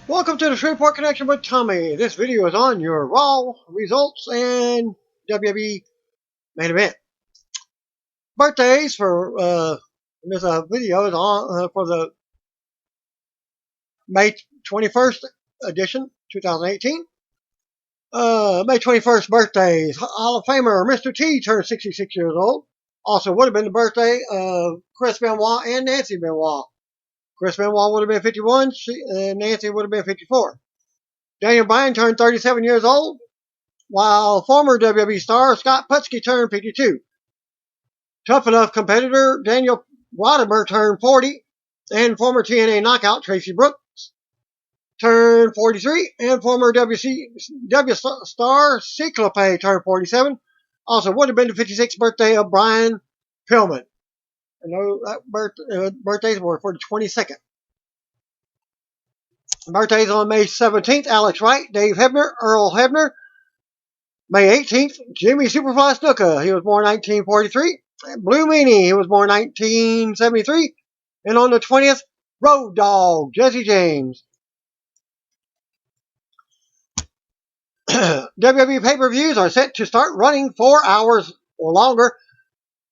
Welcome to the Shreveport Connection with Tommy. This video is on your Raw results and WWE main event. Birthdays for this video is on for the May 21st edition, 2018. May 21st birthdays. Hall of Famer Mr. T turned 66 years old. Also would have been the birthday of Chris Benoit and Nancy Benoit. Chris Benoit would have been 51, Nancy would have been 54. Daniel Bryan turned 37 years old, while former WWE star Scott Putski turned 52. Tough Enough competitor Daniel Rodimer turned 40, and former TNA knockout Tracy Brooks turned 43, and former WCW star Cyclope turned 47. Also would have been the 56th birthday of Brian Pillman. And those birthdays were for the 22nd. Birthdays on May 17th, Alex Wright, Dave Hebner, Earl Hebner. May 18th, Jimmy Superfly Snuka. He was born 1943. Blue Meanie, he was born 1973. And on the 20th, Road Dogg, Jesse James. WWE pay-per-views are set to start running 4 hours or longer,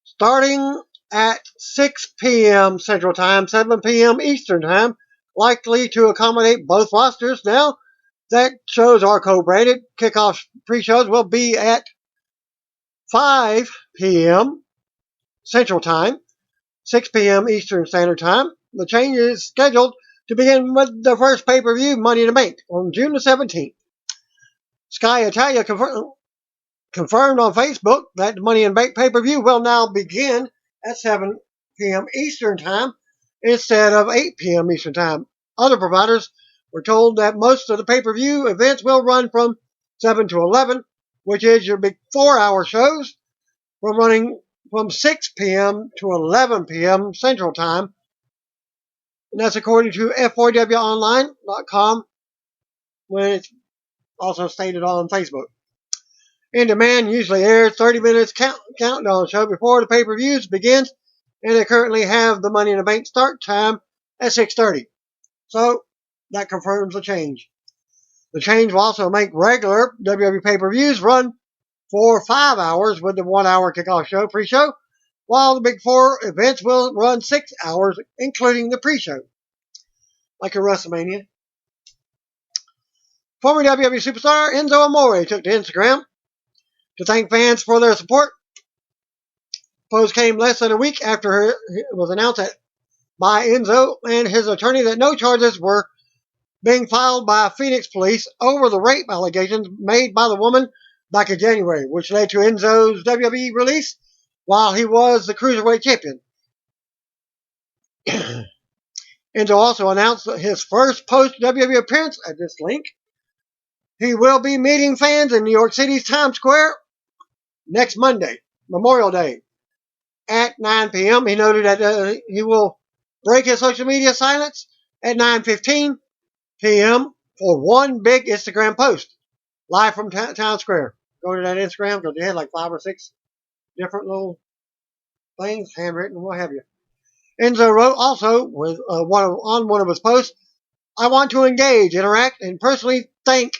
starting at 6 p.m. Central Time, 7 p.m. Eastern Time, likely to accommodate both rosters. Now that shows are co-branded, kickoff pre-shows will be at 5 p.m. Central Time, 6 p.m. Eastern Standard Time. The change is scheduled to begin with the first pay-per-view, Money in the Bank, on June the 17th. Sky Italia confirmed on Facebook that the Money in the Bank pay-per-view will now begin at 7 p.m. Eastern Time instead of 8 p.m. Eastern Time. Other providers were told that most of the pay-per-view events will run from 7 to 11, which is your big 4-hour shows, running from 6 p.m. to 11 p.m. Central Time. And that's according to F4WOnline.com, when it's also stated on Facebook. In Demand usually airs 30 minutes countdown show before the pay-per-views begins, and they currently have the Money in the Bank start time at 6:30. So that confirms the change. The change will also make regular WWE pay-per-views run for 5 hours with the 1-hour kickoff show pre-show, while the Big Four events will run 6 hours, including the pre-show, like a WrestleMania. Former WWE superstar Enzo Amore took to Instagram to thank fans for their support. Post came less than a week after it was announced by Enzo and his attorney that no charges were being filed by Phoenix police over the rape allegations made by the woman back in January, which led to Enzo's WWE release while he was the Cruiserweight champion. Enzo also announced his first post-WWE appearance at this link. He will be meeting fans in New York City's Times Square next Monday, Memorial Day, at 9 p.m. He noted that he will break his social media silence at 9:15 p.m. for one big Instagram post, live from Times Square. Go to that Instagram because they had like 5 or 6 different little things, handwritten, what have you. Enzo wrote also on one of his posts, "I want to engage, interact, and personally thank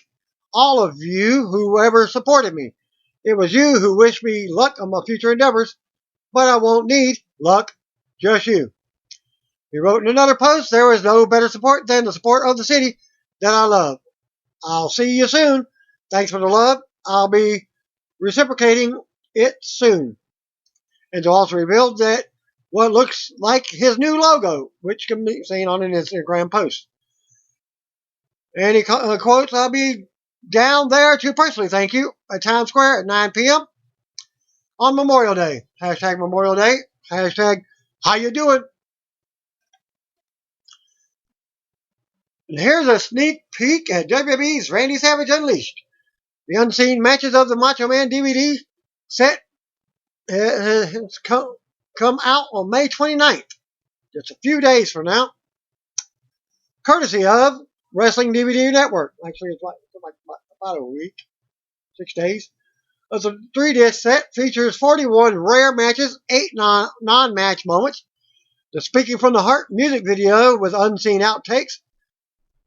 all of you whoever supported me. It was you who wished me luck on my future endeavors, but I won't need luck, just you." He wrote in another post, "There is no better support than the support of the city that I love. I'll see you soon. Thanks for the love. I'll be reciprocating it soon." And also revealed that what looks like his new logo, which can be seen on an Instagram post. And he quotes, "I'll be down there to personally thank you at Times Square at 9 p.m. on Memorial Day. Hashtag Memorial Day. Hashtag how you doing?" And here's a sneak peek at WWE's Randy Savage Unleashed. The unseen matches of the Macho Man DVD set has come out on May 29th, just a few days from now, courtesy of Wrestling DVD Network. Actually, it's like about a week, 6 days. The 3-disc set features 41 rare matches, 8 non-match moments, the Speaking from the Heart music video with unseen outtakes,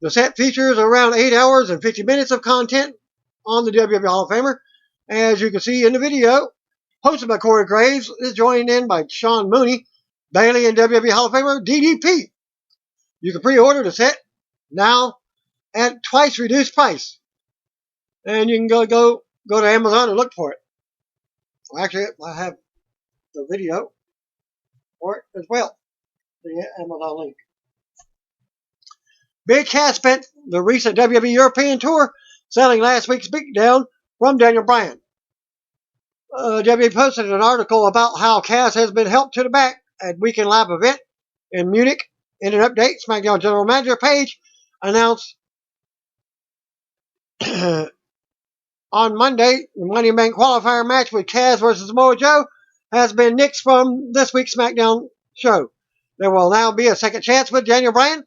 The set features around 8 hours and 50 minutes of content on the WWE Hall of Famer. As you can see in the video, hosted by Corey Graves, is joined in by Sean Mooney, Bailey, and WWE Hall of Famer DDP. You can pre-order the set now at twice reduced price. And you can go to Amazon and look for it. Well, actually, I have the video for it as well. The Amazon link. Big Cass spent the recent WWE European tour selling last week's beatdown from Daniel Bryan. WWE posted an article about how Cass has been helped to the back at Weekend Live event in Munich. In an update, SmackDown General Manager Paige announced on Monday the Money in the Bank qualifier match with Cass versus Samoa Joe has been nixed from this week's SmackDown show. There will now be a second chance with Daniel Bryan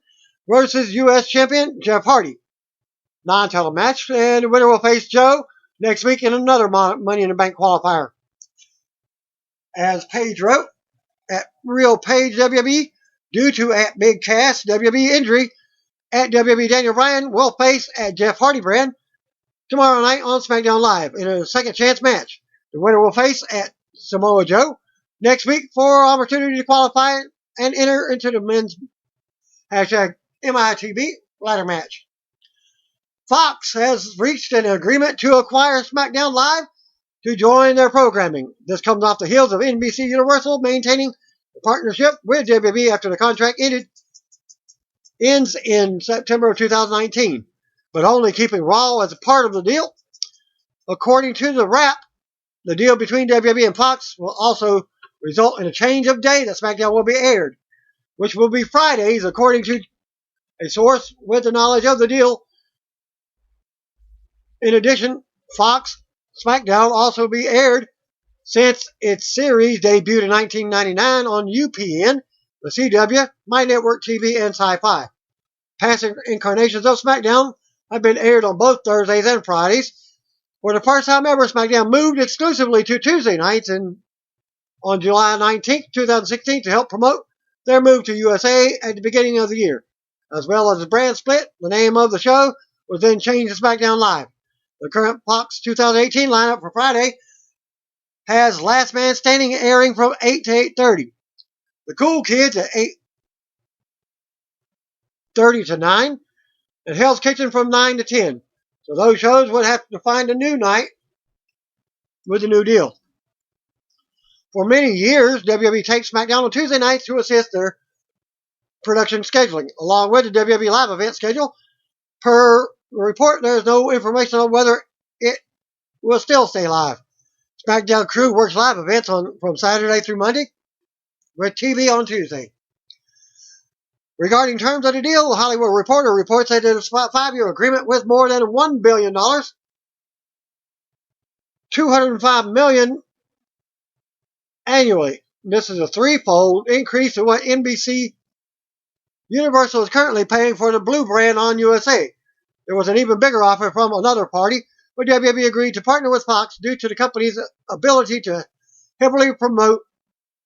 versus U.S. Champion Jeff Hardy. Non-title match, and the winner will face Joe next week in another Money in the Bank qualifier. As Paige wrote, at Real Paige WWE, due to at Big Cass WWE injury, at WWE Daniel Bryan will face at Jeff Hardy brand tomorrow night on SmackDown Live in a second chance match. The winner will face at Samoa Joe next week for opportunity to qualify and enter into the men's hashtag mitb ladder match. Fox has reached an agreement to acquire SmackDown Live to join their programming. This comes off the heels of NBC Universal maintaining the partnership with WWE after the contract ends in September of 2019, but only keeping Raw as a part of the deal. According to the Wrap, the deal between WWE and Fox will also result in a change of day that SmackDown will be aired, which will be Fridays, according to a source with the knowledge of the deal. In addition, Fox SmackDown also be aired since its series debuted in 1999 on UPN, the CW, My Network TV, and Sci-Fi. Past incarnations of SmackDown have been aired on both Thursdays and Fridays. For the first time ever, SmackDown moved exclusively to Tuesday nights on July 19, 2016 to help promote their move to USA at the beginning of the year. As well as the brand split, the name of the show was then changed to SmackDown Live. The current Fox 2018 lineup for Friday has Last Man Standing airing from 8 to 8:30. The Cool Kids at 8:30 to 9. And Hell's Kitchen from 9 to 10. So those shows would have to find a new night with the new deal. For many years, WWE taped SmackDown on Tuesday nights to assist their production scheduling, along with the WWE Live event schedule. Per report, there is no information on whether it will still stay live. SmackDown crew works live events from Saturday through Monday, with TV on Tuesday. Regarding terms of the deal, the Hollywood Reporter reports that it is a 5-year agreement with more than $1 billion, $205 million annually. This is a threefold increase in what NBC Universal is currently paying for the Blue brand on USA. There was an even bigger offer from another party, but WWE agreed to partner with Fox due to the company's ability to heavily promote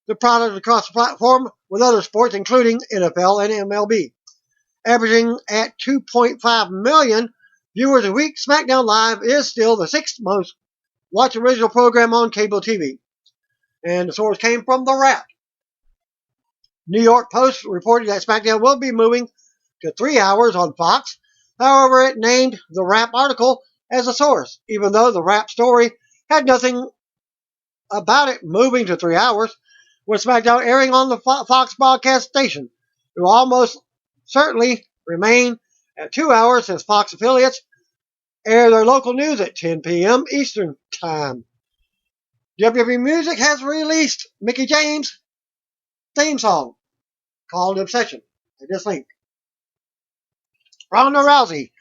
the product across the platform with other sports, including NFL and MLB. Averaging at 2.5 million viewers a week, SmackDown Live is still the 6th most watched original program on cable TV. And the source came from The Wrap. New York Post reported that SmackDown will be moving to 3 hours on Fox. However, it named the Wrap article as a source, even though the Wrap story had nothing about it moving to 3 hours. With SmackDown airing on the Fox broadcast station, it will almost certainly remain at 2 hours since Fox affiliates air their local news at 10 p.m. Eastern Time. WWE Music has released Mickie James' theme song called Obsession at this link. Ronda Rousey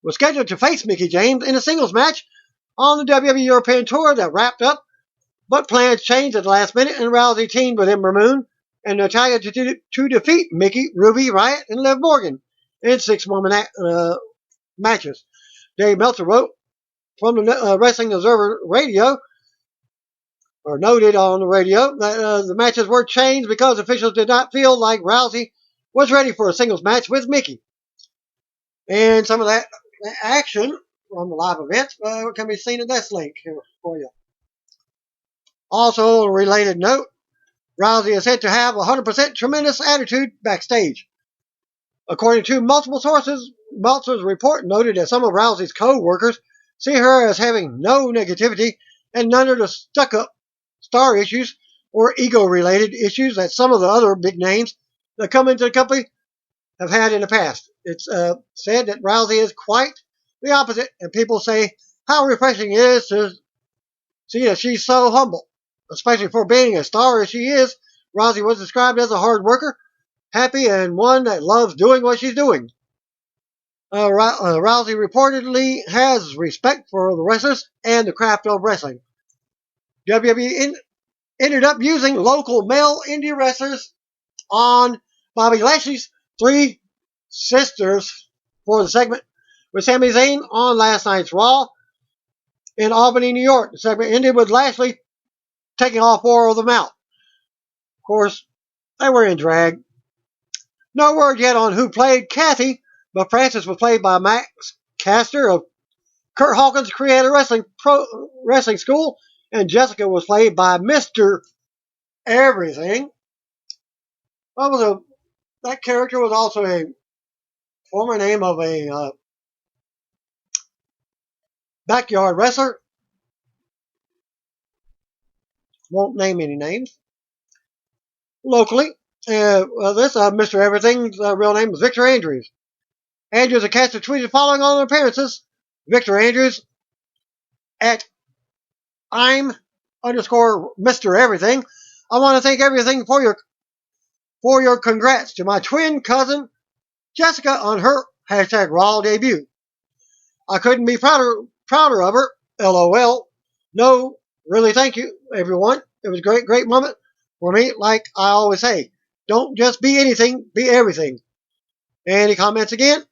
was scheduled to face Mickie James in a singles match on the WWE European Tour that wrapped up, but plans changed at the last minute, and Rousey teamed with Ember Moon and Natalya to defeat Mickie, Ruby Riott, and Liv Morgan in 6-woman matches. Dave Meltzer wrote from the Wrestling Observer Radio, or noted on the radio, that the matches were changed because officials did not feel like Rousey was ready for a singles match with Mickie. And some of that action from the live events can be seen in this link here for you. Also, a related note, Rousey is said to have a 100% tremendous attitude backstage. According to multiple sources, Meltzer's report noted that some of Rousey's co-workers see her as having no negativity and none of the stuck-up star issues or ego-related issues that some of the other big names that come into the company have had in the past. It's said that Rousey is quite the opposite, and people say how refreshing it is to see that she's so humble, especially for being as star as she is. Rousey was described as a hard worker, happy, and one that loves doing what she's doing. Rousey reportedly has respect for the wrestlers and the craft of wrestling. WWE ended up using local male indie wrestlers on Bobby Lashley's Three Sisters for the segment with Sami Zayn on last night's Raw in Albany, New York. The segment ended with Lashley taking all four of them out. Of course, they were in drag. No word yet on who played Kathy, but Francis was played by Max Caster of Kurt Hawkins' Creator Wrestling School, and Jessica was played by Mr. Everything. That character was also a former name of a backyard wrestler. Won't name any names. Locally, this Mr. Everything's real name is Victor Andrews. Andrews and Caster tweeted following all their appearances. Victor Andrews at I'm _Mr. Everything. I want to thank everything for your congrats to my twin cousin Jessica on her #Raw debut. I couldn't be prouder of her. LOL. No, really, thank you, everyone. It was a great moment for me. Like I always say, don't just be anything, be everything. And he comments again.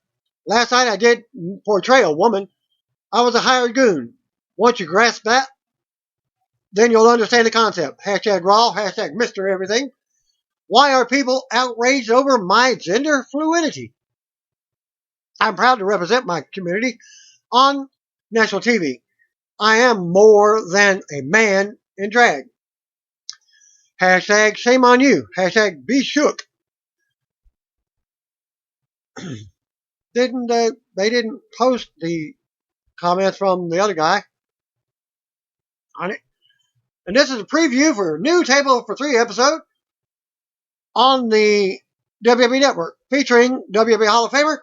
Last night I did portray a woman. I was a hired goon. Once you grasp that, then you'll understand the concept. #Raw, #Mr. Everything. Why are people outraged over my gender fluidity? I'm proud to represent my community on national TV. I am more than a man in drag. #shame on you. #be shook. They didn't post the comments from the other guy on it. And this is a preview for a new Table for 3 episode on the WWE Network, featuring WWE Hall of Famer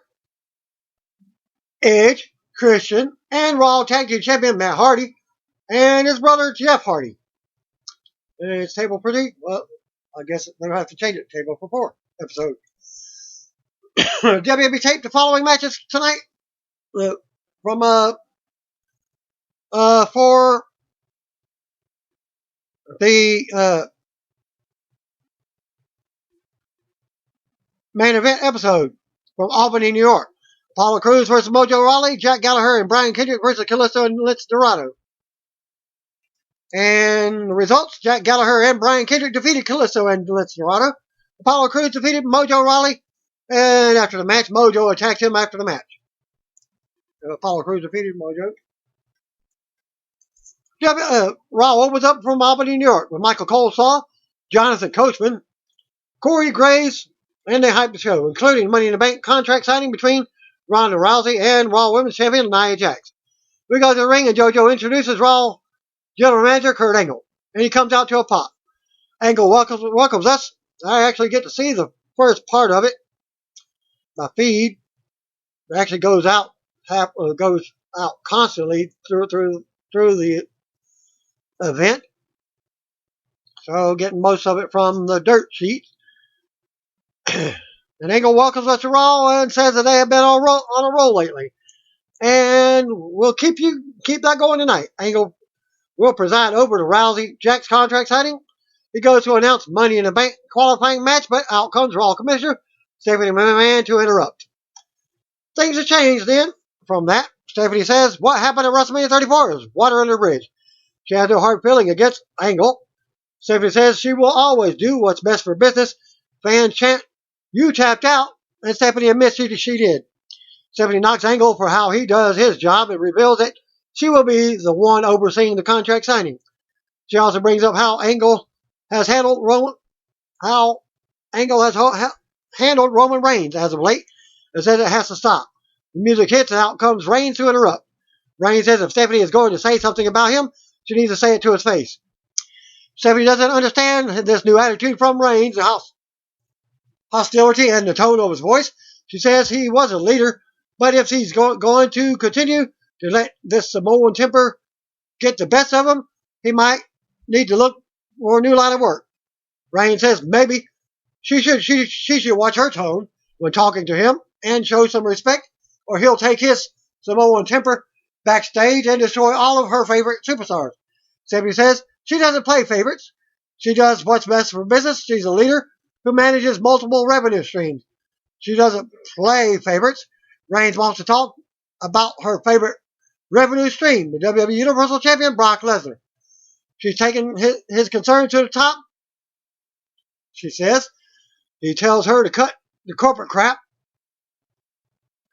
Edge, Christian, and Raw Tag Team Champion Matt Hardy, and his brother Jeff Hardy. And it's Table for 3. Well, I guess they're going to have to change it. Table for 4 episode. WWE taped the following matches tonight for the main event episode from Albany, New York. Apollo Crews versus Mojo Rawley, Jack Gallagher and Brian Kendrick versus Kalisto and Lince Dorado. And the results, Jack Gallagher and Brian Kendrick defeated Kalisto and Lince Dorado. Apollo Crews defeated Mojo Rawley, and after the match, Mojo attacked him after the match. Apollo Crews defeated Mojo. Raw opens up from Albany, New York, with Michael Colesaw, Jonathan Coachman, Corey Graves, and they hyped the show, including Money in the Bank contract signing between Ronda Rousey and Raw Women's Champion Nia Jax. We go to the ring, and JoJo introduces Raw General Manager Kurt Angle, and he comes out to a pop. Angle welcomes us. I actually get to see the first part of it. My feed actually goes out constantly through the event. So getting most of it from the dirt sheet. And Angle welcomes us to Raw and says that they have been on a roll lately. And we'll keep that going tonight. Angle will preside over to Rousey Jack's contract signing. He goes to announce Money in the Bank qualifying match, but out comes Raw Commissioner Stephanie McMahon to interrupt. Things have changed then from that. Stephanie says what happened at WrestleMania 34 is water under the bridge. She has no hard feeling against Angle. Stephanie says she will always do what's best for business. Fans chant, "You tapped out," and Stephanie admits she did. Stephanie knocks Angle for how he does his job and reveals that she will be the one overseeing the contract signing. She also brings up how Angle has handled handled Roman Reigns as of late and says it has to stop. The music hits and out comes Reigns to interrupt. Reigns says if Stephanie is going to say something about him, she needs to say it to his face. Stephanie doesn't understand this new attitude from Reigns, the hostility and the tone of his voice. She says he was a leader, but if he's going to continue to let this Samoan temper get the best of him, he might need to look for a new line of work. Reigns says maybe she should watch her tone when talking to him and show some respect, or he'll take his Samoan temper backstage and destroy all of her favorite superstars. Stephanie says she doesn't play favorites. She does what's best for business. She's a leader who manages multiple revenue streams. She doesn't play favorites. Reigns wants to talk about her favorite revenue stream, the WWE Universal Champion Brock Lesnar. She's taken his concern to the top. She says he tells her to cut the corporate crap.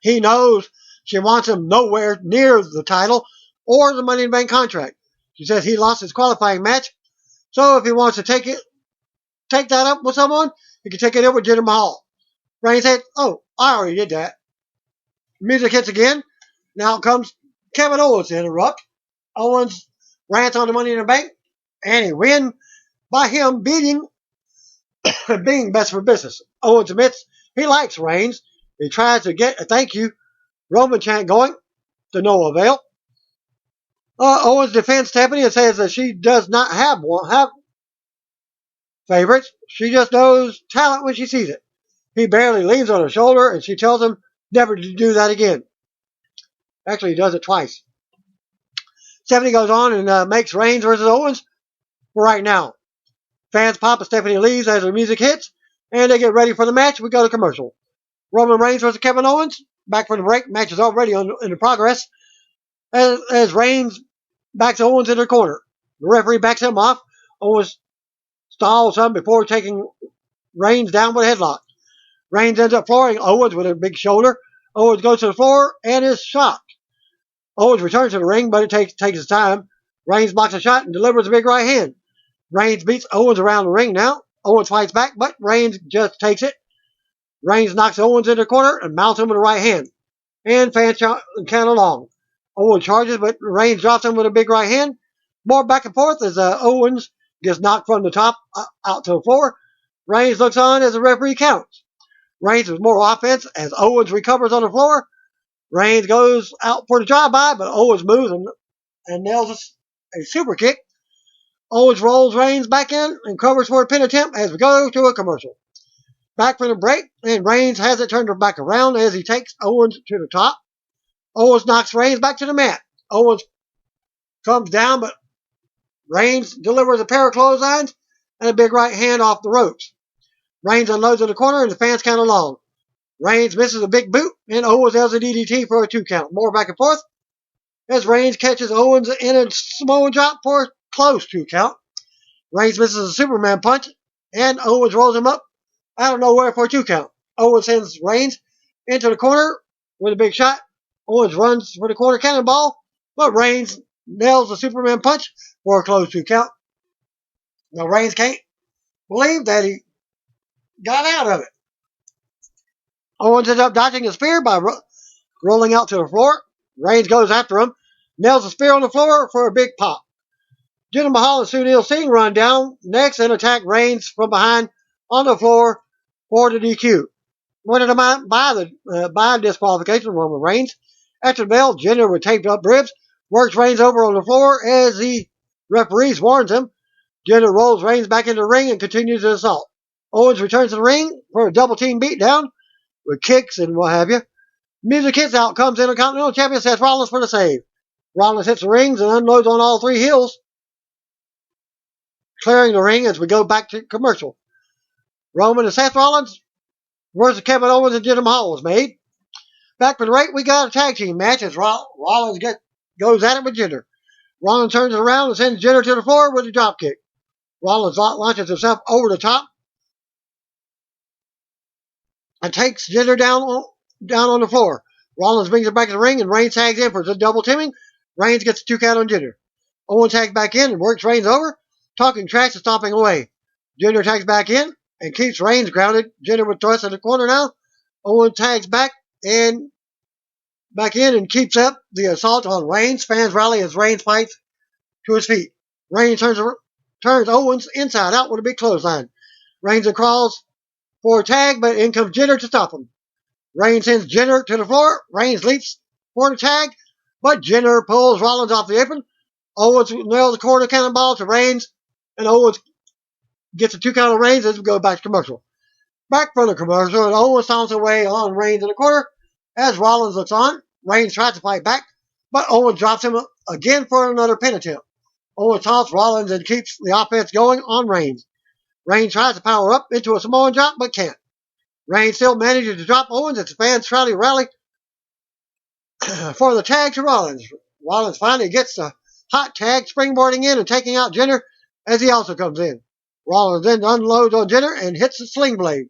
He knows she wants him nowhere near the title or the Money in the Bank contract. She says he lost his qualifying match, so if he wants to take that up with someone, he can take it up with Jinder Mahal. Reigns said, "Oh, I already did that." Music hits again. Now comes Kevin Owens to interrupt. Owens rants on the Money in the Bank, and he wins by him being best for business. Owens admits he likes Reigns. He tries to get a thank you Roman chant going to no avail. Owens defends Stephanie and says that she does not have favorites. She just knows talent when she sees it. He barely leans on her shoulder, and she tells him never to do that again. Actually, he does it twice. Stephanie goes on and makes Reigns versus Owens for right now. Fans pop and Stephanie leaves as the music hits, and they get ready for the match. We go to commercial. Roman Reigns versus Kevin Owens. Back from the break. Match is already in progress. As Reigns backs Owens in the corner. The referee backs him off. Owens stalls some before taking Reigns down with a headlock. Reigns ends up flooring Owens with a big shoulder. Owens goes to the floor and is shocked. Owens returns to the ring, but it takes his time. Reigns blocks a shot and delivers a big right hand. Reigns beats Owens around the ring now. Owens fights back, but Reigns just takes it. Reigns knocks Owens in the corner and mounts him with a right hand. And fans count along. Owens charges, but Reigns drops him with a big right hand. More back and forth as Owens gets knocked from the top out to the floor. Reigns looks on as the referee counts. Reigns with more offense as Owens recovers on the floor. Reigns goes out for the drive-by, but Owens moves and nails a super kick. Owens rolls Reigns back in and covers for a pin attempt as we go to a commercial. Back from the break, and Reigns has it turned back around as he takes Owens to the top. Owens knocks Reigns back to the mat. Owens comes down, but Reigns delivers a pair of clotheslines and a big right hand off the ropes. Reigns unloads in the corner, and the fans count along. Reigns misses a big boot, and Owens has a DDT for a 2 count. More back and forth as Reigns catches Owens in a Samoan drop for a close 2 count. Reigns misses a Superman punch, and Owens rolls him up out of nowhere for a 2 count. Owens sends Reigns into the corner with a big shot. Owens runs for the corner cannonball, but Reigns nails the Superman punch for a close 2 count. Now Reigns can't believe that he got out of it. Owens ends up dodging a spear by rolling out to the floor. Reigns goes after him, nails the spear on the floor for a big pop. Jinder Mahal and Sunil Singh run down next and attack Reigns from behind on the floor for the DQ. Winning by disqualification, Roman Reigns. After the bell, Jinder with taped up ribs works Reigns over on the floor as the referees warns him. Jinder rolls Reigns back into the ring and continues the assault. Owens returns to the ring for a double team beatdown with kicks and what have you. Music hits out, comes Intercontinental Champion Seth Rollins for the save. Rollins hits the rings and unloads on all 3 heels, clearing the ring as we go back to commercial. Roman and Seth Rollins versus Kevin Owens and Jinder Mahal was made. Back for the break, we got a tag team match as Rollins goes at it with Jinder. Rollins turns it around and sends Jinder to the floor with a drop kick. Rollins launches himself over the top and takes Jinder down on the floor. Rollins brings her back to the ring, and Reigns tags in for the double teaming. Reigns gets a 2 count on Jinder. Owens tags back in and works Reigns over, talking trash and stomping away. Jinder tags back in and keeps Reigns grounded. Jinder with thrust in the corner now. Owens tags back in and keeps up the assault on Reigns. Fans rally as Reigns fights to his feet. Reigns turns Owens inside out with a big clothesline. Reigns crawls for a tag, but in comes Jinder to stop him. Reigns sends Jinder to the floor. Reigns leaps for the tag, but Jinder pulls Rollins off the apron. Owens nails the corner cannonball to Reigns, and Owens gets a 2 count on Reigns as we go back to commercial. Back from the commercial, and Owens stomps away on Reigns in the corner. As Rollins looks on, Reigns tries to fight back, but Owens drops him again for another pin attempt. Owens taunts Rollins and keeps the offense going on Reigns. Reigns tries to power up into a Samoan drop, but can't. Reigns still manages to drop Owens as the fans try to rally for the tag to Rollins. Rollins finally gets the hot tag, springboarding in and taking out Jinder as he also comes in. Rollins then unloads on Jinder and hits the sling blade.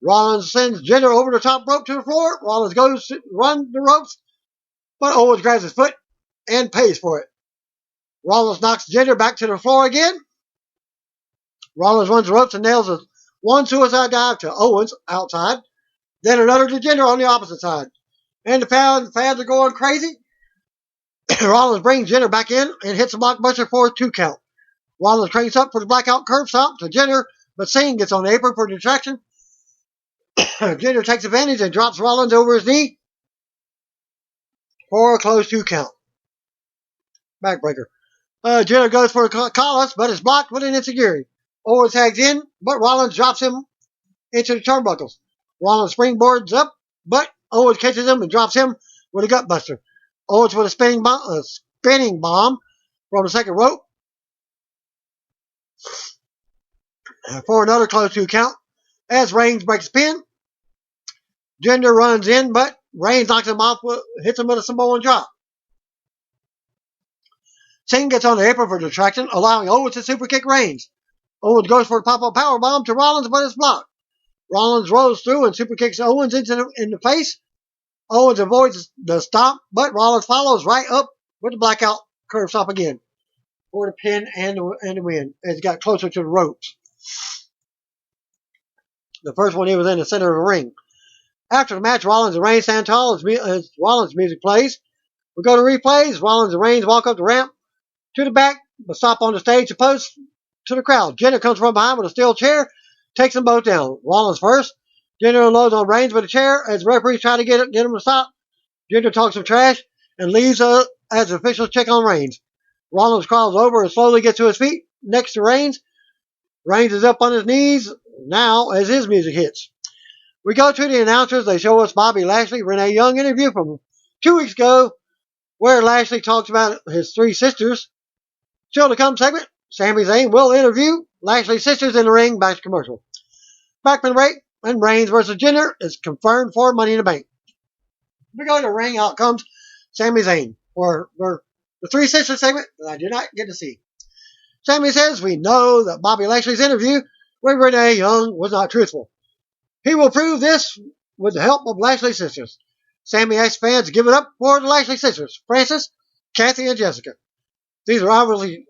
Rollins sends Jinder over the top rope to the floor. Rollins goes to run the ropes, but Owens grabs his foot and pays for it. Rollins knocks Jinder back to the floor again. Rollins runs the ropes and nails one suicide dive to Owens outside, then another to Jinder on the opposite side. And the fans are going crazy. Rollins brings Jinder back in and hits a blockbuster for a 2 count. Rollins cranks up for the blackout curb stomp to Jinder, but Singh gets on the apron for distraction. Jinder takes advantage and drops Rollins over his knee for a close 2 count. Backbreaker. Jinder goes for a collar, but is blocked with an enziguri. Owens tags in, but Rollins drops him into the turnbuckles. Rollins springboards up, but Owens catches him and drops him with a gutbuster. Owens with a spinning bomb from the second rope for another close 2 count. As Reigns breaks the pin, Jinder runs in, but Reigns knocks him off, hits him with a Samoan drop. Singh gets on the apron for distraction, allowing Owens to super kick Reigns. Owens goes for a pop-up powerbomb to Rollins, but it's blocked. Rollins rolls through and super kicks Owens in the face. Owens avoids the stomp, but Rollins follows right up with the blackout curve stomp again for the pin and the win as he got closer to the ropes. The first one, he was in the center of the ring. After the match, Rollins and Reigns stand tall as Rollins' music plays. We go to replays. Rollins and Reigns walk up the ramp to the back, but stop on the stage to pose to the crowd. Jinder comes from behind with a steel chair, takes them both down. Rollins first. Jinder unloads on Reigns with a chair as referees try to get him to stop. Jinder talks some trash and leaves as officials check on Reigns. Rollins crawls over and slowly gets to his feet next to Reigns. Reigns is up on his knees now as his music hits. We go to the announcers. They show us Bobby Lashley, Renee Young interview from 2 weeks ago where Lashley talks about his 3 sisters. Still to come segment, Sami Zayn will interview Lashley's sisters in the ring. Back to commercial. Backman break, and Reigns versus Jinder is confirmed for Money in the Bank. We go to the ring. Out comes Sami Zayn for the 3 sisters segment that I did not get to see. Sami says, we know that Bobby Lashley's interview with Renee Young was not truthful. He will prove this with the help of Lashley's sisters. Sami asks fans to give it up for the Lashley sisters, Francis, Kathy, and Jessica. These are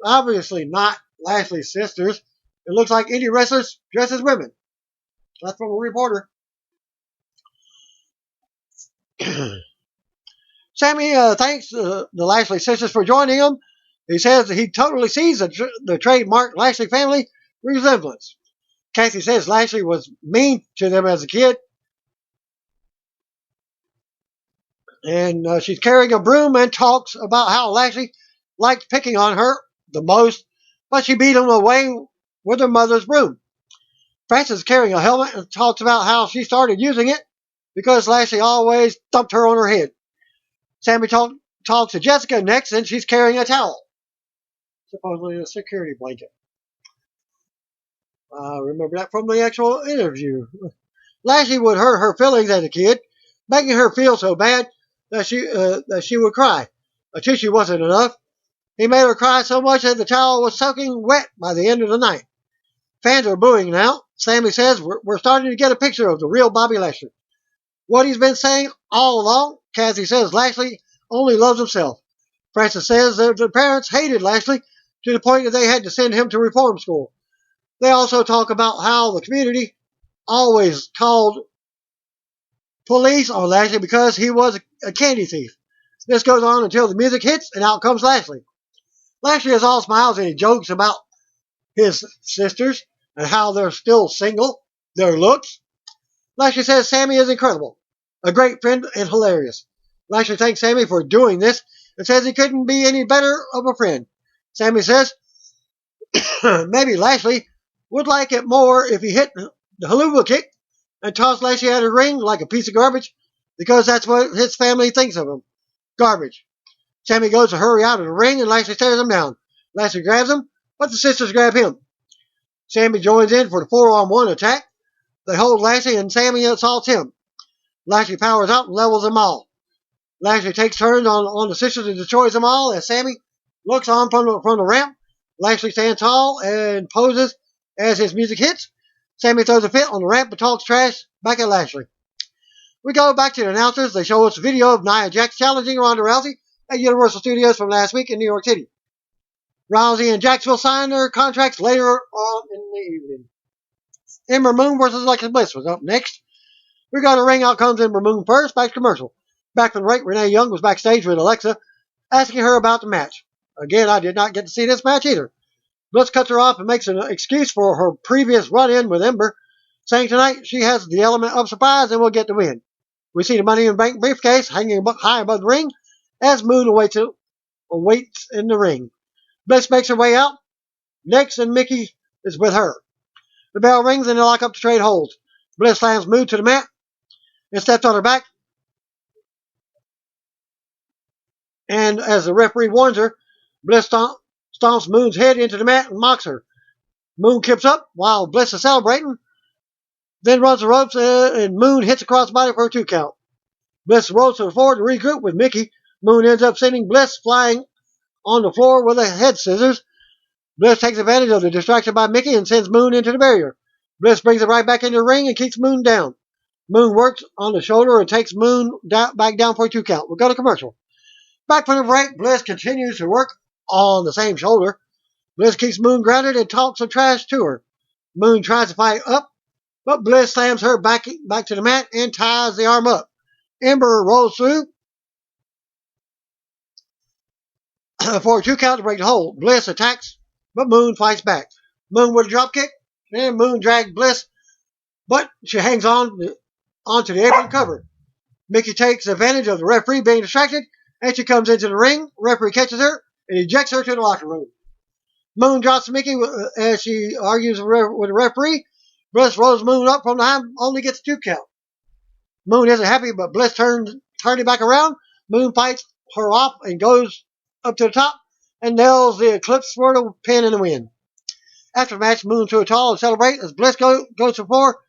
obviously not Lashley's sisters. It looks like indie wrestlers dressed as women. That's from a reporter. Sami thanks the Lashley sisters for joining him. He says that he totally sees the trademark Lashley family resemblance. Kathy says Lashley was mean to them as a kid. And she's carrying a broom and talks about how Lashley liked picking on her the most, but she beat him away with her mother's broom. Frances is carrying a helmet and talks about how she started using it because Lashley always thumped her on her head. Sami talks to Jessica next, and she's carrying a towel, supposedly a security blanket. Remember that from the actual interview. Lashley would hurt her feelings as a kid, making her feel so bad that she would cry. A tissue wasn't enough. He made her cry so much that the towel was soaking wet by the end of the night. Fans are booing now. Sami says we're starting to get a picture of the real Bobby Lashley. what he's been saying all along. Cassie says Lashley only loves himself. Francis says that the parents hated Lashley to the point that they had to send him to reform school. They also talk about how the community always called police on Lashley because he was a candy thief. This goes on until the music hits and out comes Lashley. Lashley is all smiles and he jokes about his sisters and how they're still single, their looks. Lashley says Sammy is incredible, a great friend and hilarious. Lashley thanks Sammy for doing this and says he couldn't be any better of a friend. Sammy says maybe Lashley would like it more if he hit the haluva kick and tossed Lashley out of the ring like a piece of garbage because that's what his family thinks of him. Garbage. Sammy goes to hurry out of the ring and Lashley stares him down. Lashley grabs him, but the sisters grab him. Sammy joins in for the 4-on-1 attack. They hold Lashley and Sammy assaults him. Lashley powers out and levels them all. Lashley takes turns on the sisters and destroys them all as Sammy looks on from the ramp. Lashley stands tall and poses as his music hits. Sammy throws a fit on the ramp but talks trash back at Lashley. We go back to the announcers. They show us a video of Nia Jax challenging Ronda Rousey at Universal Studios from last week in New York City. Rousey and Jax will sign their contracts later on in the evening. Ember Moon versus Alexa Bliss was up next. We got a ring. Out comes Ember Moon first. Back to commercial. Back from the break, Renee Young was backstage with Alexa, asking her about the match. Again, I did not get to see this match either. Bliss cuts her off and makes an excuse for her previous run-in with Ember, saying tonight she has the element of surprise and will get the win. We see the Money in the Bank briefcase hanging high above the ring as Moon awaits in the ring. Bliss makes her way out. Nixed and Mickie is with her. The bell rings and they lock up to trade holds. Bliss slams Moon to the mat and steps on her back. And as the referee warns her, Bliss stomps Moon's head into the mat and mocks her. Moon kips up while Bliss is celebrating, then runs the ropes and Moon hits across the body for a 2 count. Bliss rolls to the floor to regroup with Mickie. Moon ends up sending Bliss flying on the floor with a head scissors. Bliss takes advantage of the distraction by Mickie and sends Moon into the barrier. Bliss brings it right back into the ring and keeps Moon down. Moon works on the shoulder and takes Moon back down for a 2 count. We'll go to commercial. Back from the break, Bliss continues to work on the same shoulder. Bliss keeps Moon grounded and talks some trash to her. Moon tries to fight up, but Bliss slams her back to the mat and ties the arm up. Ember rolls through for a 2 count to break the hold. Bliss attacks, but Moon fights back. Moon with a drop kick, and Moon drags Bliss, but she hangs onto the apron cover. Mickie takes advantage of the referee being distracted, and she comes into the ring. Referee catches her and ejects her to the locker room. Moon drops Mickie as she argues with the referee. Bliss rolls Moon up from behind, only gets a 2 count. Moon isn't happy, but Bliss turns it back around. Moon fights her off and goes up to the top and nails the Eclipse for the pin and the win. After the match, Moon threw a towel to celebrate as Bliss goes to the floor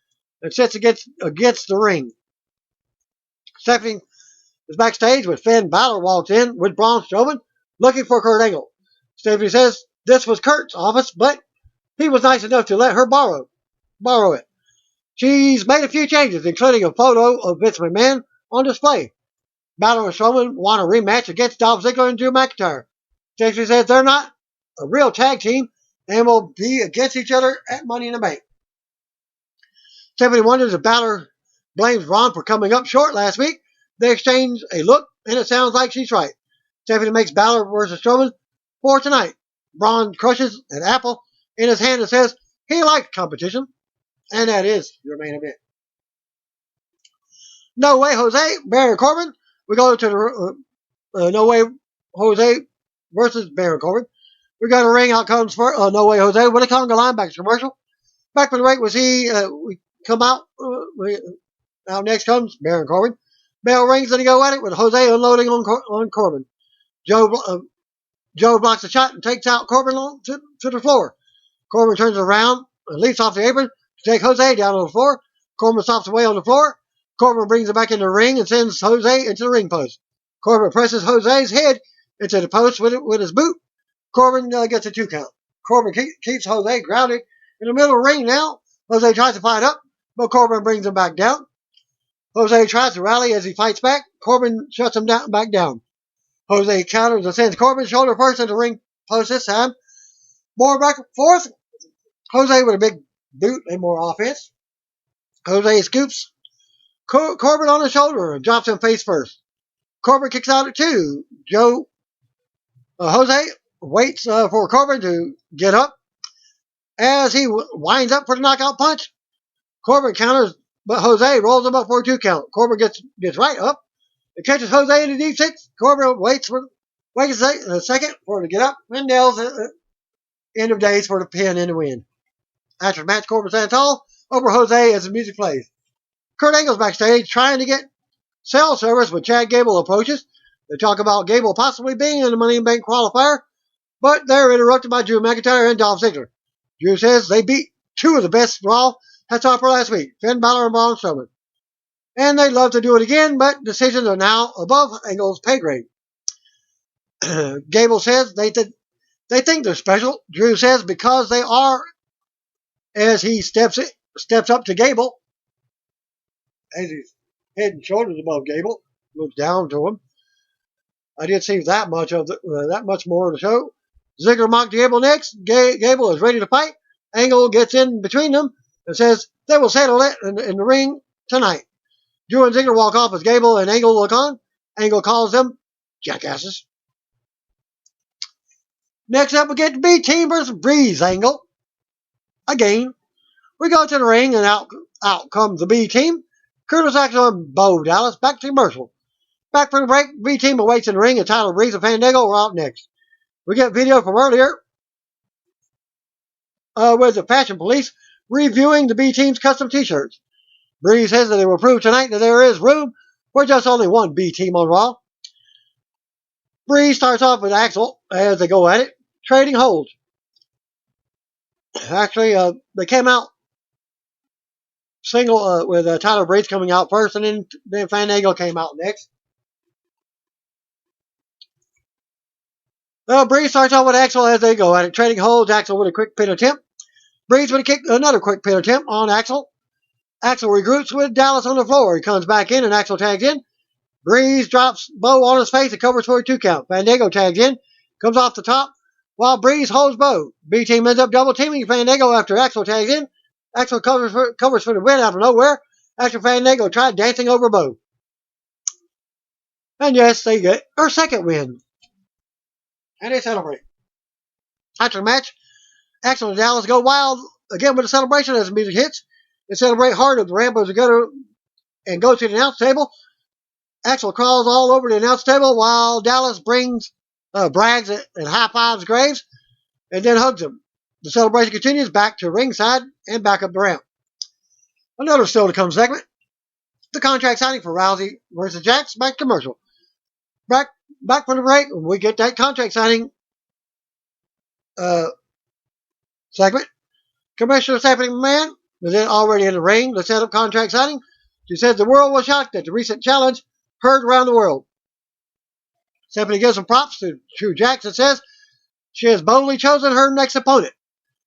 and sits against the ring. Stephanie is backstage with Finn Balor walks in with Braun Strowman looking for Kurt Angle. Stephanie says this was Kurt's office, but he was nice enough to let her borrow it. She's made a few changes, including a photo of Vince McMahon on display. Balor and Strowman want a rematch against Dolph Ziggler and Drew McIntyre. Stephanie says they're not a real tag team and will be against each other at Money in the Bank. Stephanie wonders if Balor blames Braun for coming up short last week. They exchange a look, and it sounds like she's right. Stephanie makes Balor versus Strowman for tonight. Braun crushes an apple in his hand and says he likes competition. And that is your main event. No Way Jose, Baron Corbin. We go to the No Way Jose versus Baron Corbin. We got a ring. Out comes for No Way Jose with a conga line. Back to commercial. Back from the break, we come out. Now next comes Baron Corbin. Bell rings and they go at it with Jose unloading on Corbin. Joe blocks the shot and takes out Corbin to the floor. Corbin turns around and leaps off the apron to take Jose down on the floor. Corbin stops away on the floor. Corbin brings it back in the ring and sends Jose into the ring post. Corbin presses Jose's head into the post with his boot. Corbin gets a 2 count. Corbin keeps Jose grounded in the middle of the ring now. Jose tries to fight up, but Corbin brings him back down. Jose tries to rally as he fights back. Corbin shuts him back down. Jose counters and sends Corbin shoulder first into the ring post this time. More back and forth. Jose with a big boot and more offense. Jose scoops Corbin on the shoulder and drops him face first. Corbin kicks out at 2. Jose waits for Corbin to get up. As he winds up for the knockout punch, Corbin counters, but Jose rolls him up for a 2 count. Corbin gets right up and catches Jose in the deep 6. Corbin waits a second for him to get up and nails it. End of days for the pin and the win. After the match, Corbin stands tall over Jose as the music plays. Kurt Angle's backstage trying to get cell service when Chad Gable approaches. They talk about Gable possibly being in the Money in the Bank qualifier, but they're interrupted by Drew McIntyre and Dolph Ziggler. Drew says they beat 2 of the best Raw had to offer last week, Finn Balor and Braun Strowman. And they'd love to do it again, but decisions are now above Angle's pay grade. Gable says they think they're special. Drew says because they are, as he steps up to Gable, as he's head and shoulders above Gable, looks down to him. I didn't see that much more of the show. Ziggler mocked Gable next. Gable is ready to fight. Angle gets in between them and says they will settle it in the ring tonight. Drew and Ziggler walk off as Gable and Angle look on. Angle calls them jackasses. Next up, we get the B Team versus Breeze Angle. Again, we go to the ring and out comes the B Team. Curtis Axel and Bo Dallas back to commercial. Back from the break, B Team awaits in the ring and Tyler Breeze and Fandango are out next. We get video from earlier with the Fashion Police reviewing the B Team's custom t-shirts. Breeze says that they will prove tonight that there is room for just only one B Team on Raw. Breeze starts off with Axel as they go at it, trading holds. Actually, they came out single with Tyler Breeze coming out first, and then Fandango came out next. Breeze starts off with Axel as they go at it, trading holds. Axel with a quick pin attempt. Breeze with another quick pin attempt on Axel. Axel regroups with Dallas on the floor. He comes back in and Axel tags in. Breeze drops Bo on his face and covers for a 2 count. Fandango tags in, comes off the top while Breeze holds Bo. B Team ends up double teaming Fandango after Axel tags in. Axel covers for the win out of nowhere after Fandango tried dancing over Bo. And yes, they get their second win. And they celebrate. After the match, Axel and Dallas go wild again with a celebration as the music hits. They celebrate hard at the ramp as they go to the announce table. Axel crawls all over the announce table while Dallas brags and high fives Graves and then hugs him. The celebration continues back to ringside and back up the ramp. Another still to come segment. The contract signing for Rousey versus Jax. Back to commercial. Back from the break, we get that contract signing segment. Commissioner Stephanie McMahon was then already in the ring to set up contract signing. She says the world was shocked at the recent challenge heard around the world. Stephanie gives some props to Jax and says she has boldly chosen her next opponent.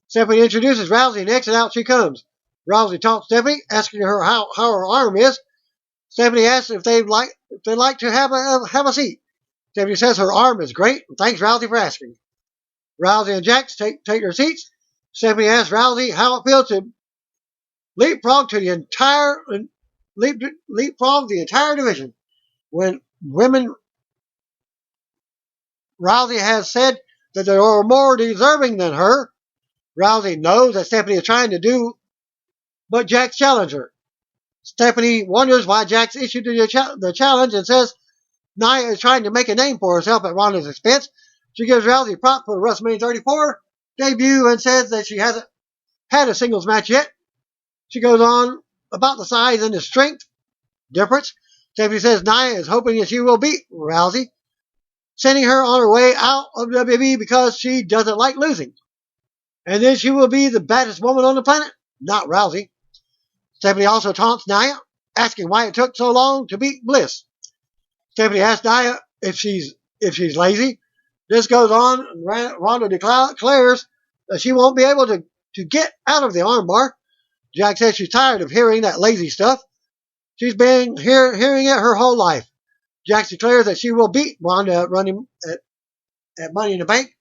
Stephanie introduces Rousey next, and out she comes. Rousey talks to Stephanie, asking her how her arm is. Stephanie asks if they'd like to have a seat. Stephanie says her arm is great, and thanks Rousey for asking. Rousey and Jax take their seats. Stephanie asks Rousey how it feels to leapfrog the entire division. When women, Rousey has said that they are more deserving than her. Rousey knows that Stephanie is trying to do, but Jax challenged her. Stephanie wonders why Jax issued the challenge and says Nia is trying to make a name for herself at Ronda's expense. She gives Rousey props for the WrestleMania 34 debut and says that she hasn't had a singles match yet. She goes on about the size and the strength difference. Stephanie says Nia is hoping that she will beat Rousey, sending her on her way out of WWE because she doesn't like losing. And then she will be the baddest woman on the planet, not Rousey. Stephanie also taunts Nia, asking why it took so long to beat Bliss. Stephanie asks Nia if she's lazy. This goes on, and Ronda declares that she won't be able to get out of the armbar. Jax says she's tired of hearing that lazy stuff. She's been hearing it her whole life. Jax declares that she will beat Ronda running at Money in the Bank.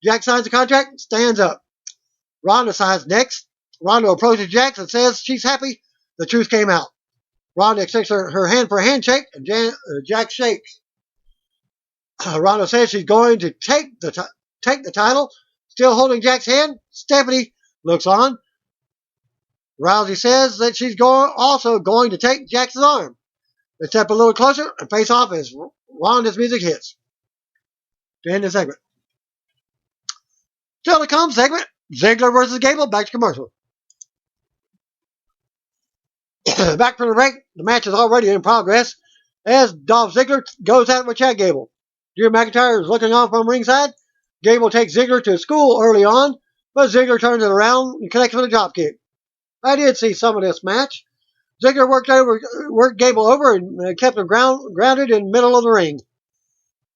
Jax signs the contract, stands up. Ronda signs next. Ronda approaches Jax and says she's happy the truth came out. Ronda extends her hand for a handshake, and Jax shakes. Ronda says she's going to take the title, still holding Jax's hand. Stephanie looks on. Rousey says that she's also going to take Jax's arm. They step a little closer and face off as Ronda's music hits. To end the segment. Still to come segment, Ziggler versus Gable, back to commercial. Back from the break, the match is already in progress as Dolph Ziggler goes at it with Chad Gable. Drew McIntyre is looking on from ringside. Gable takes Ziggler to school early on, but Ziggler turns it around and connects with a dropkick. I did see some of this match. Ziggler worked Gable over and kept him grounded in the middle of the ring.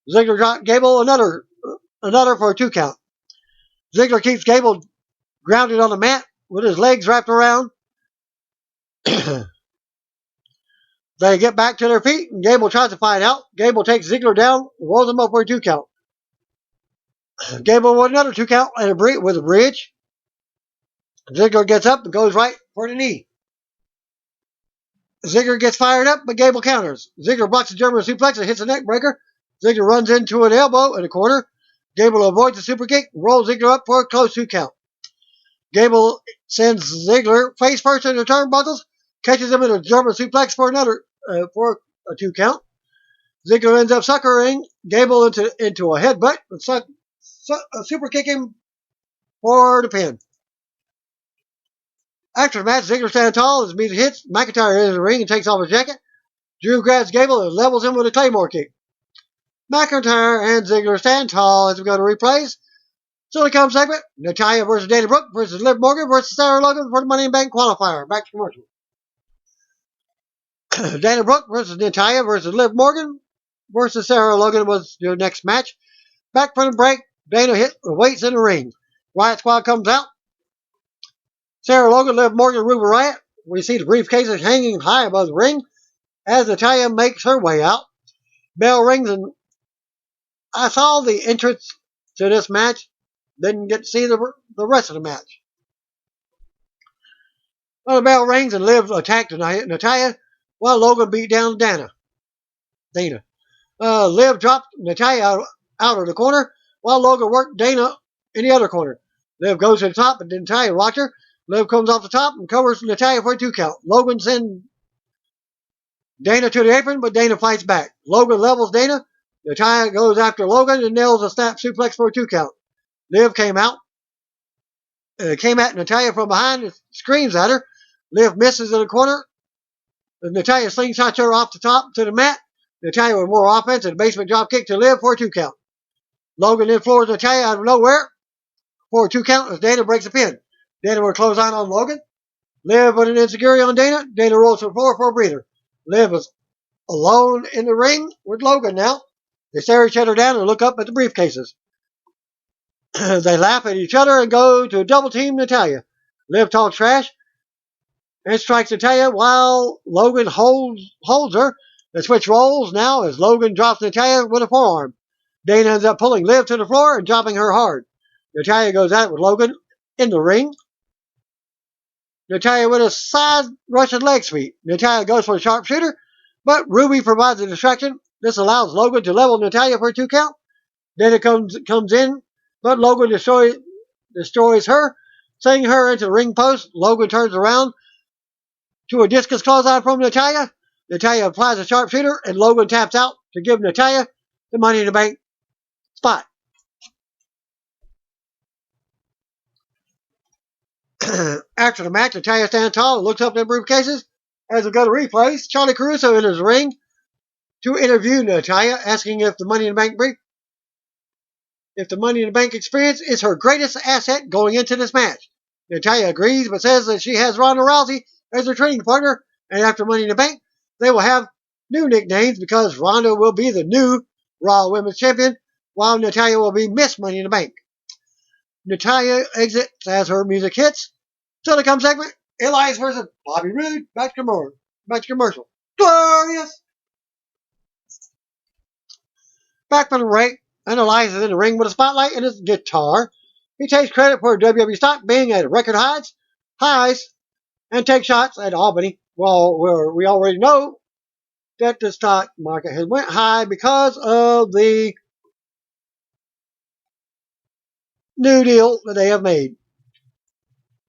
Ziggler dropped Gable another for a 2 count. Ziggler keeps Gable grounded on the mat with his legs wrapped around. They get back to their feet, and Gable tries to fight out. Gable takes Ziggler down and rolls him up for a 2 count. Gable with another 2 count and with a bridge. Ziggler gets up and goes right for the knee. Ziggler gets fired up, but Gable counters. Ziggler blocks the German suplex and hits a neck breaker. Ziggler runs into an elbow in the corner. Gable avoids the super kick and rolls Ziggler up for a close 2 count. Gable sends Ziggler face first into turnbuckles, catches him in a German suplex for a 2 count. Ziggler ends up suckering Gable into a headbutt and super kick him for the pin. After the match, Ziggler stands tall as music hits. McIntyre enters the ring and takes off his jacket. Drew grabs Gable and levels him with a Claymore kick. McIntyre and Ziggler stand tall as we go to replays. So the come segment, Natalya versus Dana Brooke versus Liv Morgan versus Sarah Logan for the Money in the Bank qualifier. Back to commercial. Dana Brooke versus Natalya versus Liv Morgan versus Sarah Logan was your next match. Back from the break, Dana hit the weights in the ring. Riot Squad comes out. Sarah Logan, Liv Morgan, Ruby Riot. We see the briefcases hanging high above the ring as Natalya makes her way out. Bell rings, and I saw the entrance to this match. Didn't get to see the rest of the match. Well, the bell rings and Liv attacked Natalya while Logan beat down Dana. Liv dropped Natalya out of the corner while Logan worked Dana in the other corner. Liv goes to the top and Natalya rocked her. Liv comes off the top and covers Natalya for a 2 count. Logan sends Dana to the apron, but Dana fights back. Logan levels Dana. Natalya goes after Logan and nails a snap suplex for a 2 count. Liv came at Natalya from behind and screams at her. Liv misses in the corner. Natalya slingshots her off the top to the mat. Natalya with more offense and a basement drop kick to Liv for a 2 count. Logan then floors Natalya out of nowhere for a 2 count as Dana breaks a pin. Dana will close on Logan. Liv with an insecurity on Dana. Dana rolls to the floor for a breather. Liv is alone in the ring with Logan now. They stare each other down and look up at the briefcases. They laugh at each other and go to double team Natalya. Liv talks trash and strikes Natalya while Logan holds her. The switch rolls now as Logan drops Natalya with a forearm. Dana ends up pulling Liv to the floor and dropping her hard. Natalya goes at it with Logan in the ring. Natalya with a side Russian leg sweep. Natalya goes for a sharpshooter, but Ruby provides a distraction. This allows Logan to level Natalya for a 2 count. Dana comes in, but Logan destroys her, sending her into the ring post. Logan turns around to a discus clothesline from Natalya. Natalya applies a sharpshooter, and Logan taps out to give Natalya the Money in the Bank spot. After the match, Natalya stands tall and looks up at the briefcases. As we go to replays, Charlie Caruso enters the ring to interview Natalya, asking if the Money in the Bank experience is her greatest asset going into this match. Natalya agrees, but says that she has Ronda Rousey as her training partner, and after Money in the Bank, they will have new nicknames because Ronda will be the new Raw Women's Champion, while Natalya will be Miss Money in the Bank. Natalya exits as her music hits. Still to come segment, Elias versus Bobby Roode. Back to commercial. Glorious! Back from the break, and Elias is in the ring with a spotlight and his guitar. He takes credit for WWE stock being at record highs, and takes shots at Albany. Well, we already know that the stock market has went high because of the new deal that they have made.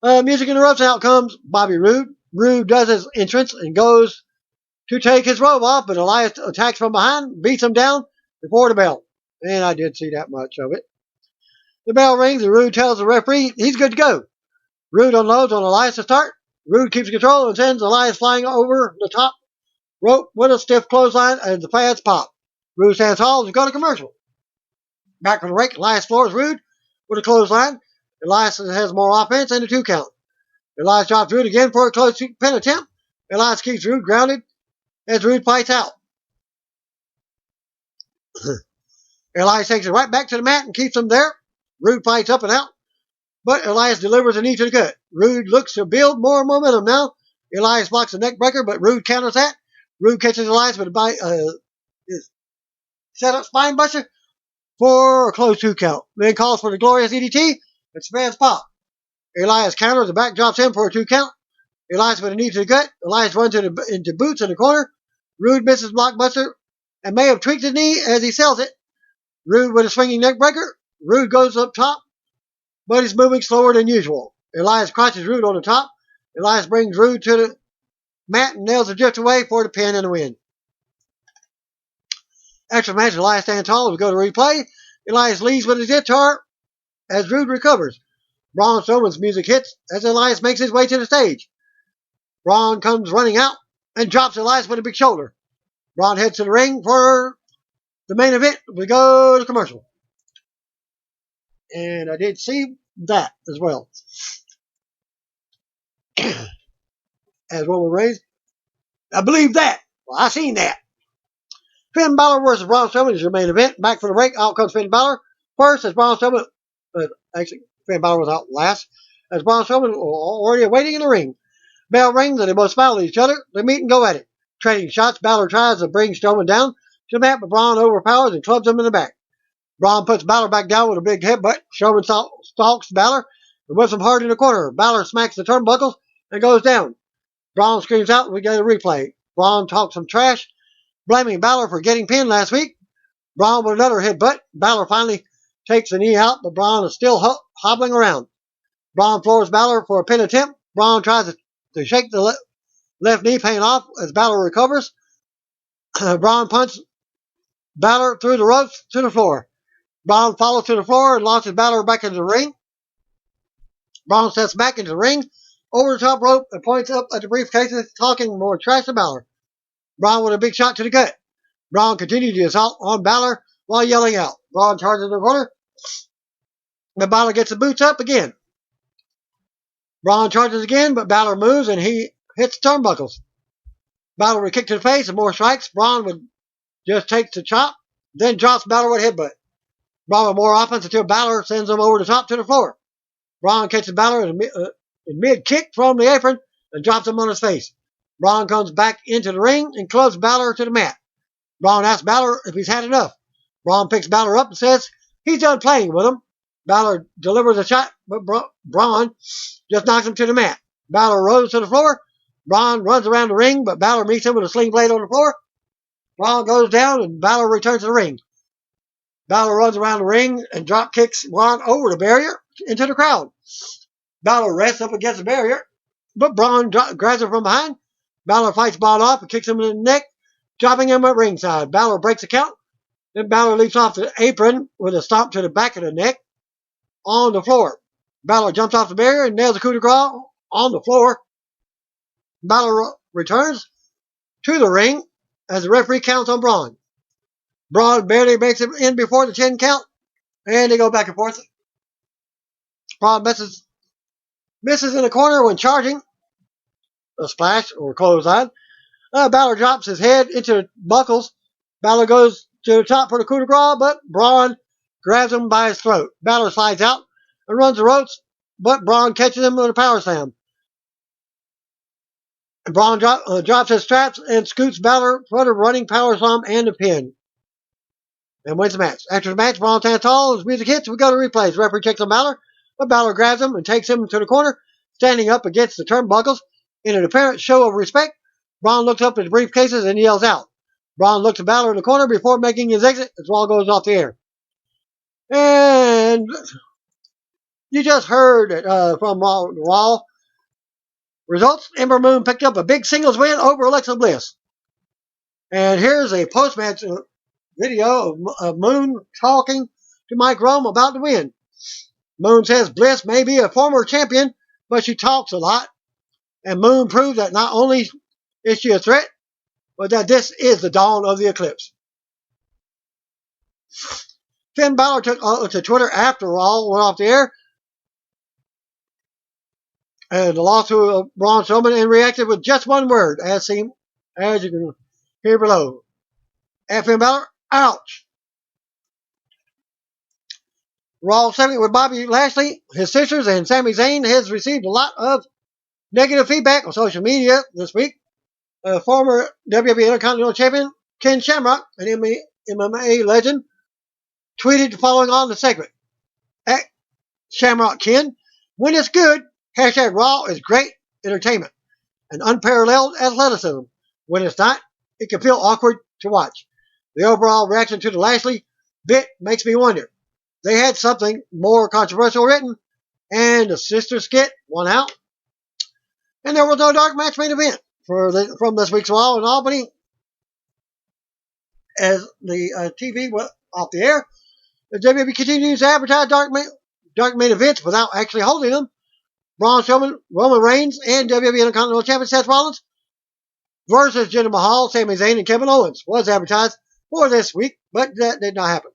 Music interrupts. Out comes Bobby Roode. Roode does his entrance and goes to take his robe off, but Elias attacks from behind, beats him down before the bell. And I did see that much of it. The bell rings and Roode tells the referee he's good to go. Roode unloads on Elias to start. Roode keeps control and sends Elias flying over the top rope with a stiff clothesline as the pads pop. Roode stands tall and go to commercial. Back from the break, Elias floors Roode with a clothesline. Elias has more offense and a 2 count. Elias drops Roode again for a close pin attempt. Elias keeps Roode grounded as Roode fights out. Elias takes it right back to the mat and keeps him there. Roode fights up and out, but Elias delivers a knee to the gut. Roode looks to build more momentum now. Elias blocks a neck breaker, but Roode counters that. Roode catches Elias with his set-up spine buster for a close 2 count. Then calls for the glorious EDT and spans pop. Elias counters, the back drops in for a 2 count. Elias with a knee to the gut. Elias runs into boots in the corner. Roode misses blockbuster and may have tweaked his knee as he sells it. Roode with a swinging neck breaker. Roode goes up top, but he's moving slower than usual. Elias crotches Roode on the top. Elias brings Roode to the mat and nails the drift away for the pin and the win. After the match, Elias stands tall and we go to replay. Elias leads with his guitar as Roode recovers. Braun Strowman's music hits as Elias makes his way to the stage. Braun comes running out and drops Elias with a big shoulder. Braun heads to the ring for the main event. We go to commercial. And I did see that as well. As one was raised. I believe that. Well, I seen that. Finn Balor versus Braun Strowman is your main event. Back for the break. Out comes Finn Balor. First, as Braun Strowman. Actually, Finn Balor was out last. As Braun Strowman already waiting in the ring. Bell rings and they both smile at each other. They meet and go at it. Trading shots. Balor tries to bring Strowman down to the mat, but Braun overpowers and clubs him in the back. Braun puts Balor back down with a big headbutt. Strowman stalks Balor and whips him hard in the corner. Balor smacks the turnbuckles and goes down. Braun screams out and we get a replay. Braun talks some trash, blaming Balor for getting pinned last week. Braun with another headbutt. Balor finally takes the knee out, but Braun is still hobbling around. Braun floors Balor for a pin attempt. Braun tries to shake the left knee, paying off as Balor recovers. Braun punches Balor through the ropes to the floor. Braun follows to the floor and launches Balor back into the ring. Braun steps back into the ring, over the top rope, and points up at the briefcases, talking more trash to Balor. Braun with a big shot to the gut. Braun continues the assault on Balor while yelling out. Braun charges the corner, but Balor gets the boots up again. Braun charges again, but Balor moves and he hits the turnbuckles. Balor with a kick to the face and more strikes. Braun would just takes the chop, then drops Balor with a headbutt. Braun with more offense until Balor sends him over the top to the floor. Braun catches Balor in mid-kick from the apron and drops him on his face. Braun comes back into the ring and clubs Balor to the mat. Braun asks Balor if he's had enough. Braun picks Balor up and says he's done playing with him. Balor delivers a shot, but Braun just knocks him to the mat. Balor rolls to the floor. Braun runs around the ring, but Balor meets him with a sling blade on the floor. Braun goes down and Balor returns to the ring. Balor runs around the ring and drop kicks Braun over the barrier into the crowd. Balor rests up against the barrier, but Braun grabs him from behind. Balor fights Braun off and kicks him in the neck, dropping him at ringside. Balor breaks a count. Then Balor leaps off the apron with a stomp to the back of the neck on the floor. Balor jumps off the barrier and nails a coup de grace on the floor. Balor returns to the ring as the referee counts on Braun. Braun barely makes it in before the 10 count, and they go back and forth. Braun misses in the corner when charging. A splash or clothesline. Balor drops his head into buckles. Balor goes to the top for the coup de grace, but Braun grabs him by his throat. Balor slides out and runs the ropes, but Braun catches him with a power slam. Braun drops his straps and scoots Balor for the running power slam and the pin. And wins the match. After the match, Braun stands tall. As music hits, we go to replays. Referee checks on Balor, but Balor grabs him and takes him to the corner, standing up against the turnbuckles. In an apparent show of respect, Braun looks up at the briefcases and yells out. Braun looks at Balor in the corner before making his exit as Raw goes off the air. And you just heard it from Raw. Results, Ember Moon picked up a big singles win over Alexa Bliss. And here's a post-match video of Moon talking to Mike Rome about the win. Moon says Bliss may be a former champion, but she talks a lot. And Moon proves that not only is she a threat, but that this is the dawn of the eclipse. Finn Balor took to Twitter after Raw went off the air and lost to Braun Strowman and reacted with just one word, as you can hear below. And Finn Balor, ouch. Raw segment with Bobby Lashley, his sisters, and Sami Zayn has received a lot of negative feedback on social media this week. Former WWE Intercontinental Champion Ken Shamrock, an MMA legend, tweeted following on the segment. At Shamrock Ken, when it's good, hashtag Raw is great entertainment and unparalleled athleticism. When it's not, it can feel awkward to watch. The overall reaction to the Lashley bit makes me wonder. They had something more controversial written, and the sister skit won out. And there was no dark match main event from this week's Raw in Albany. As the TV went off the air, the WWE continues to advertise dark main events without actually holding them. Braun Strowman, Roman Reigns, and WWE Intercontinental Champion Seth Rollins versus Jinder Mahal, Sami Zayn, and Kevin Owens was advertised for this week, but that did not happen.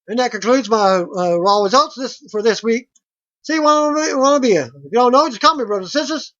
And that concludes my Raw results for this week. See what I want to be. If you don't know, just call me, brothers and sisters.